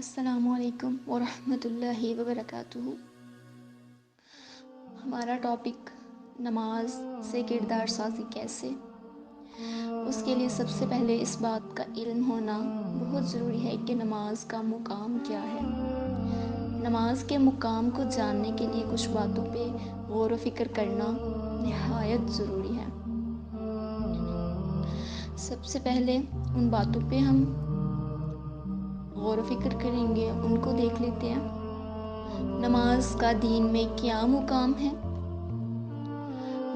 السلام علیکم ورحمۃ اللہ وبرکاتہ۔ ہمارا ٹاپک نماز سے کردار سازی کیسے۔ اس کے لیے سب سے پہلے اس بات کا علم ہونا بہت ضروری ہے کہ نماز کا مقام کیا ہے۔ نماز کے مقام کو جاننے کے لیے کچھ باتوں پہ غور و فکر کرنا نہایت ضروری ہے۔ سب سے پہلے ان باتوں پہ ہم غور و فکر کریں گے، ان کو دیکھ لیتے ہیں۔ نماز کا دین میں کیا مقام ہے؟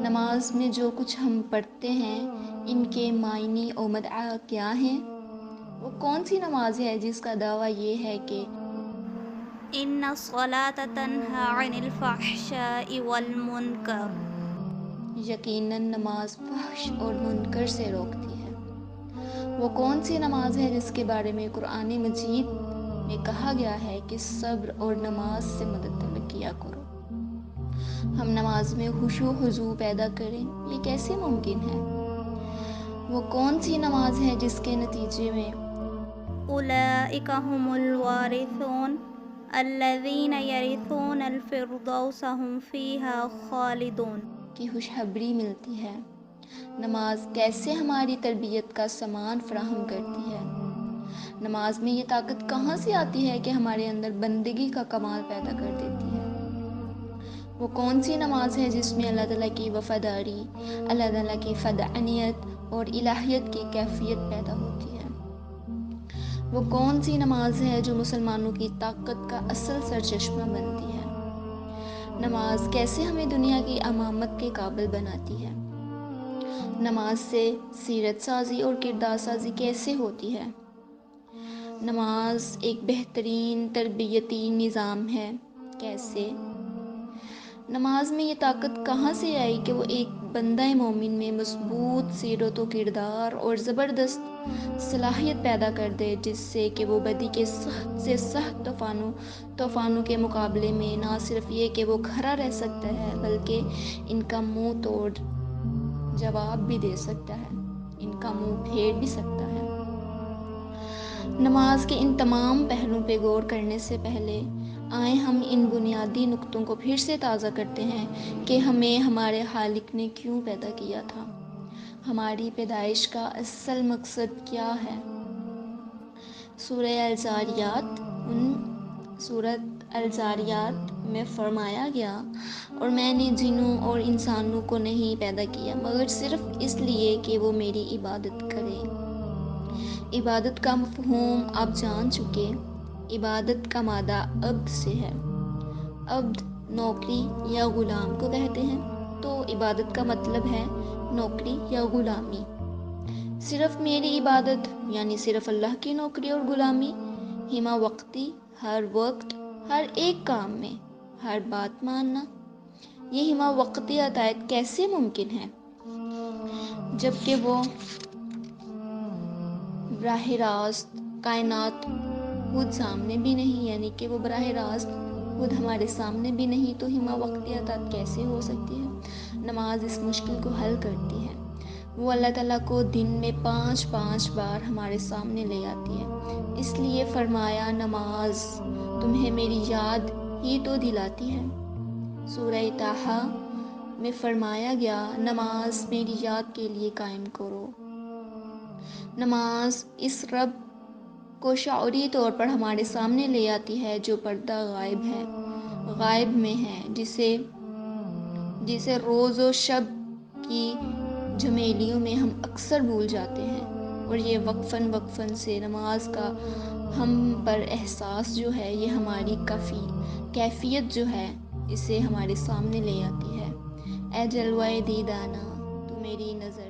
نماز میں جو کچھ ہم پڑھتے ہیں ان کے معنی و مدعا کیا ہیں؟ وہ کون سی نماز ہے جس کا دعویٰ یہ ہے کہ ان الصلاۃ تنہی عن الفحشاء والمنکر، یقیناً نماز فحش اور منکر سے روکتی ہے۔ وہ کون سی نماز ہے جس کے بارے میں قرآن مجید میں کہا گیا ہے کہ صبر اور نماز سے مدد طلب کیا کرو؟ ہم نماز میں خشوع و خضوع پیدا کریں، یہ کیسے ممکن ہے؟ وہ کون سی نماز ہے جس کے نتیجے میں اولئک هم الوارثون الذین یرثون الفردوس هم فیہا خالدون کی خوشخبری ملتی ہے؟ نماز کیسے ہماری تربیت کا سامان فراہم کرتی ہے؟ نماز میں یہ طاقت کہاں سے آتی ہے کہ ہمارے اندر بندگی کا کمال پیدا کر دیتی ہے؟ وہ کون سی نماز ہے جس میں اللہ تعالیٰ کی وفاداری، اللہ تعالیٰ کی فدانیت اور الہیت کی کیفیت پیدا ہوتی ہے؟ وہ کون سی نماز ہے جو مسلمانوں کی طاقت کا اصل سرچشمہ بنتی ہے؟ نماز کیسے ہمیں دنیا کی امامت کے قابل بناتی ہے؟ نماز سے سیرت سازی اور کردار سازی کیسے ہوتی ہے؟ نماز ایک بہترین تربیتی نظام ہے، کیسے؟ نماز میں یہ طاقت کہاں سے آئی کہ وہ ایک بندہ مومن میں مضبوط سیرت و کردار اور زبردست صلاحیت پیدا کر دے، جس سے کہ وہ بدی کے سخت سے سخت طوفانوں کے مقابلے میں نہ صرف یہ کہ وہ کھڑا رہ سکتا ہے بلکہ ان کا منہ توڑ جواب بھی دے سکتا ہے، ان کا منہ پھیر بھی سکتا ہے۔ نماز کے ان تمام پہلوؤں پہ غور کرنے سے پہلے آئیں ہم ان بنیادی نقطوں کو پھر سے تازہ کرتے ہیں کہ ہمیں ہمارے خالق نے کیوں پیدا کیا تھا، ہماری پیدائش کا اصل مقصد کیا ہے۔ سورۃ الذاریات میں فرمایا گیا، اور میں نے جنوں اور انسانوں کو نہیں پیدا کیا مگر صرف اس لیے کہ وہ میری عبادت کریں۔ عبادت کا مفہوم آپ جان چکے۔ عبادت کا مادہ عبد سے ہے۔ عبد نوکری یا غلام کو کہتے ہیں، تو عبادت کا مطلب ہے نوکری یا غلامی۔ صرف میری عبادت یعنی صرف اللہ کی نوکری اور غلامی، ہمہ وقتی، ہر وقت، ہر ایک کام میں، ہر بات ماننا، یہ ہمہ وقتی عطیت کیسے ممکن ہے جبکہ وہ براہ راست کائنات خود سامنے بھی نہیں، یعنی کہ وہ براہ راست خود ہمارے سامنے بھی نہیں، تو ہمہ وقتی عطیت کیسے ہو سکتی ہے؟ نماز اس مشکل کو حل کرتی ہے۔ وہ اللہ تعالیٰ کو دن میں 5 بار ہمارے سامنے لے آتی ہے۔ اس لیے فرمایا، نماز تمہیں میری یاد ہی تو دلاتی ہے۔ سورہ طٰہٰ میں فرمایا گیا، نماز میری یاد کے لیے قائم کرو۔ نماز اس رب کو شعوری طور پر ہمارے سامنے لے آتی ہے جو پردہ غائب میں ہے، جسے روز و شب کی جھمیلیوں میں ہم اکثر بھول جاتے ہیں، اور یہ وقفاً سے نماز کا ہم پر احساس جو ہے، یہ ہماری کیفیت جو ہے اسے ہمارے سامنے لے آتی ہے۔ اے جلوہ دیدانہ، تو میری نظر